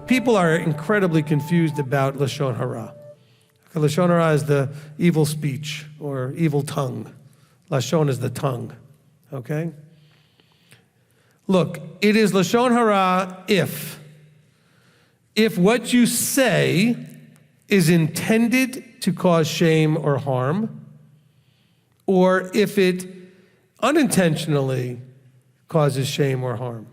People are incredibly confused about Lashon Hara. Lashon Hara is the evil speech or evil tongue. Lashon is the tongue, okay? Look, it is Lashon Hara if what you say is intended to cause shame or harm, or if it unintentionally causes shame or harm.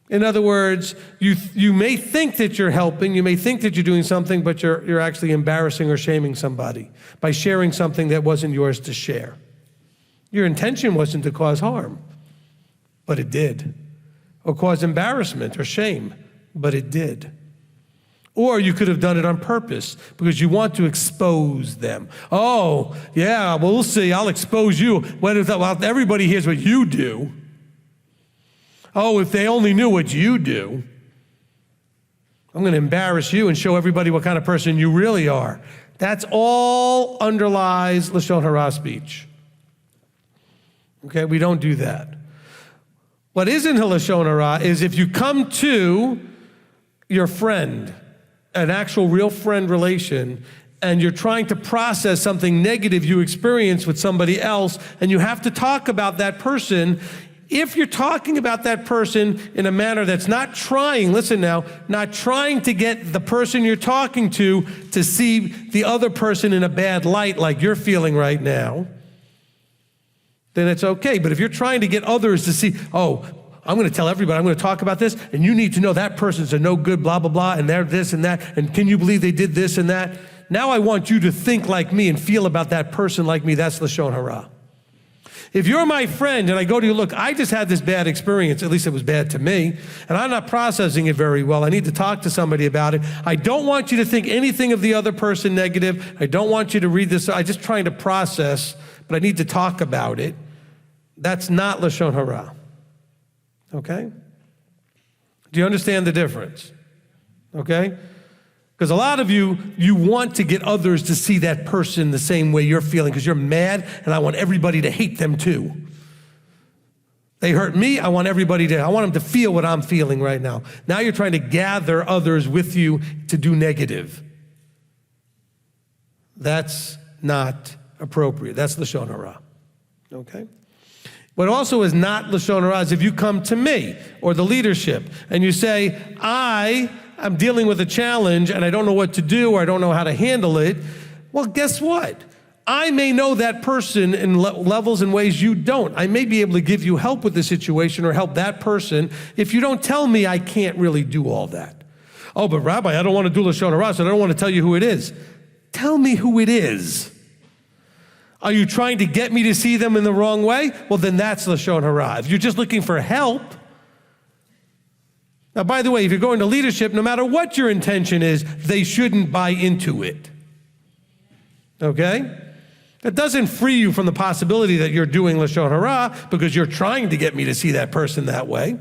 In other words, you may think that you're helping, you may think that you're doing something, but you're actually embarrassing or shaming somebody by sharing something that wasn't yours to share. Your intention wasn't to cause harm, but it did. Or cause embarrassment or shame, but it did. Or you could have done it on purpose because you want to expose them. Oh, yeah, well, we'll see, I'll expose you. Well, everybody hears what you do. Oh, if they only knew what you do, I'm going to embarrass you and show everybody what kind of person you really are. That's all underlies Lashon Hara speech. Okay, we don't do that. What isn't Lashon Hara is if you come to your friend, an actual real friend relation, and you're trying to process something negative you experience with somebody else, and you have to talk about that person. If you're talking about that person in a manner that's not trying, listen now, not trying to get the person you're talking to see the other person in a bad light like you're feeling right now, then it's okay. But if you're trying to get others to see, oh, I'm going to tell everybody, I'm going to talk about this, and you need to know that person's a no good, blah, blah, blah, and they're this and that, and can you believe they did this and that? Now I want you to think like me and feel about that person like me. That's Lashon Hara. If you're my friend and I go to you, look, I just had this bad experience, at least it was bad to me, and I'm not processing it very well. I need to talk to somebody about it. I don't want you to think anything of the other person negative. I don't want you to read this. I'm just trying to process, but I need to talk about it. That's not Lashon Hara. Okay? Do you understand the difference? Okay? Because a lot of you want to get others to see that person the same way you're feeling because you're mad and I want everybody to hate them too. They hurt me, I want them to feel what I'm feeling right now. Now you're trying to gather others with you to do negative. That's not appropriate. That's Lashon Hara. Okay? What also is not Lashon Hara is if you come to me or the leadership and you say, I'm dealing with a challenge and I don't know what to do or I don't know how to handle it. Well, guess what? I may know that person in levels and ways you don't. I may be able to give you help with the situation or help that person. If you don't tell me, I can't really do all that. Oh, but Rabbi, I don't want to do Lashon Hara, so I don't want to tell you who it is. Tell me who it is. Are you trying to get me to see them in the wrong way? Well, then that's Lashon Hara. If you're just looking for help. Now, by the way, if you're going to leadership, no matter what your intention is, they shouldn't buy into it. Okay? That doesn't free you from the possibility that you're doing Lashon Hara because you're trying to get me to see that person that way.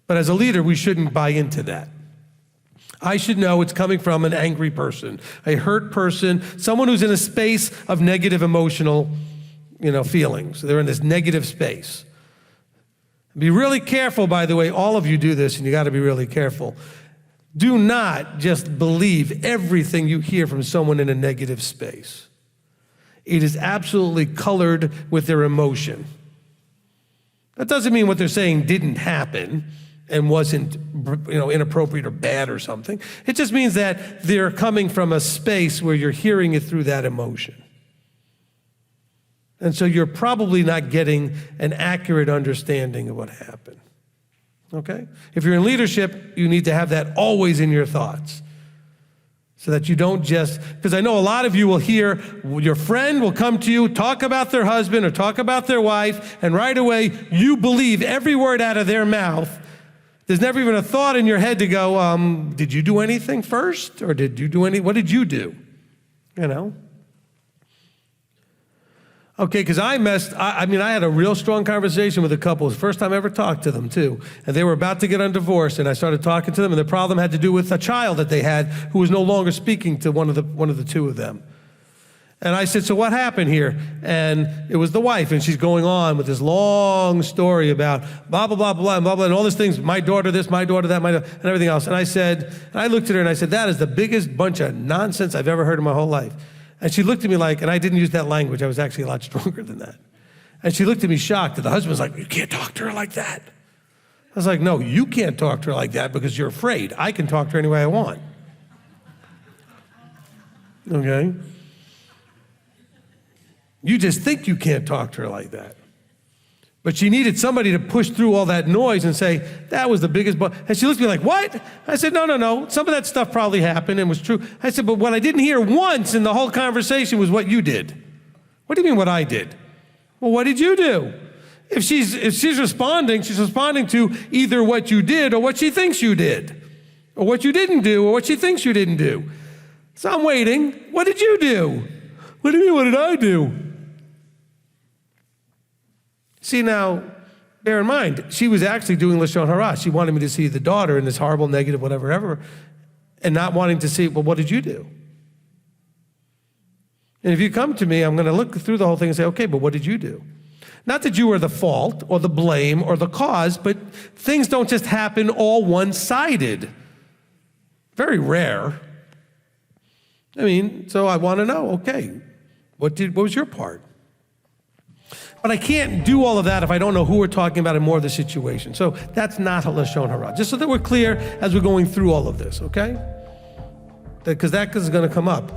But as a leader, we shouldn't buy into that. I should know it's coming from an angry person, a hurt person, someone who's in a space of negative emotional, feelings. They're in this negative space. Be really careful, by the way, all of you do this, and you got to be really careful. Do not just believe everything you hear from someone in a negative space. It is absolutely colored with their emotion. That doesn't mean what they're saying didn't happen and wasn't, inappropriate or bad or something. It just means that they're coming from a space where you're hearing it through that emotion. And so you're probably not getting an accurate understanding of what happened. Okay? If you're in leadership, you need to have that always in your thoughts. So that you don't because I know a lot of you will hear, your friend will come to you, talk about their husband or talk about their wife, and right away you believe every word out of their mouth. There's never even a thought in your head to go, did you do anything first? Or what did you do? Okay, because I had a real strong conversation with a couple. It was the first time I ever talked to them, too. And they were about to get on divorce, and I started talking to them, and the problem had to do with a child that they had who was no longer speaking to one of the two of them. And I said, so what happened here? And it was the wife, and she's going on with this long story about blah, blah, blah, blah, blah, blah, and all these things, my daughter this, my daughter that, and everything else. And I looked at her and I said, that is the biggest bunch of nonsense I've ever heard in my whole life. And she looked at me like, and I didn't use that language, I was actually a lot stronger than that. And she looked at me shocked, and the husband was like, you can't talk to her like that. I was like, no, you can't talk to her like that because you're afraid. I can talk to her any way I want. Okay? You just think you can't talk to her like that. But she needed somebody to push through all that noise and say, that was the biggest and she looked at me like, what? I said, no. Some of that stuff probably happened and was true. I said, but what I didn't hear once in the whole conversation was what you did. What do you mean what I did? Well, what did you do? If she's responding, she's responding to either what you did or what she thinks you did, or what you didn't do or what she thinks you didn't do. So I'm waiting. What did you do? What do you mean, what did I do? See, now, bear in mind, she was actually doing Lashon Hara. She wanted me to see the daughter in this horrible, negative, whatever, ever, and not wanting to see, well, what did you do? And if you come to me, I'm going to look through the whole thing and say, okay, but what did you do? Not that you were the fault or the blame or the cause, but things don't just happen all one-sided. Very rare. I mean, so I want to know, okay, what was your part? But I can't do all of that if I don't know who we're talking about and more of the situation. So that's not a Lashon Hara. Just so that we're clear as we're going through all of this, okay? Because that is going to come up.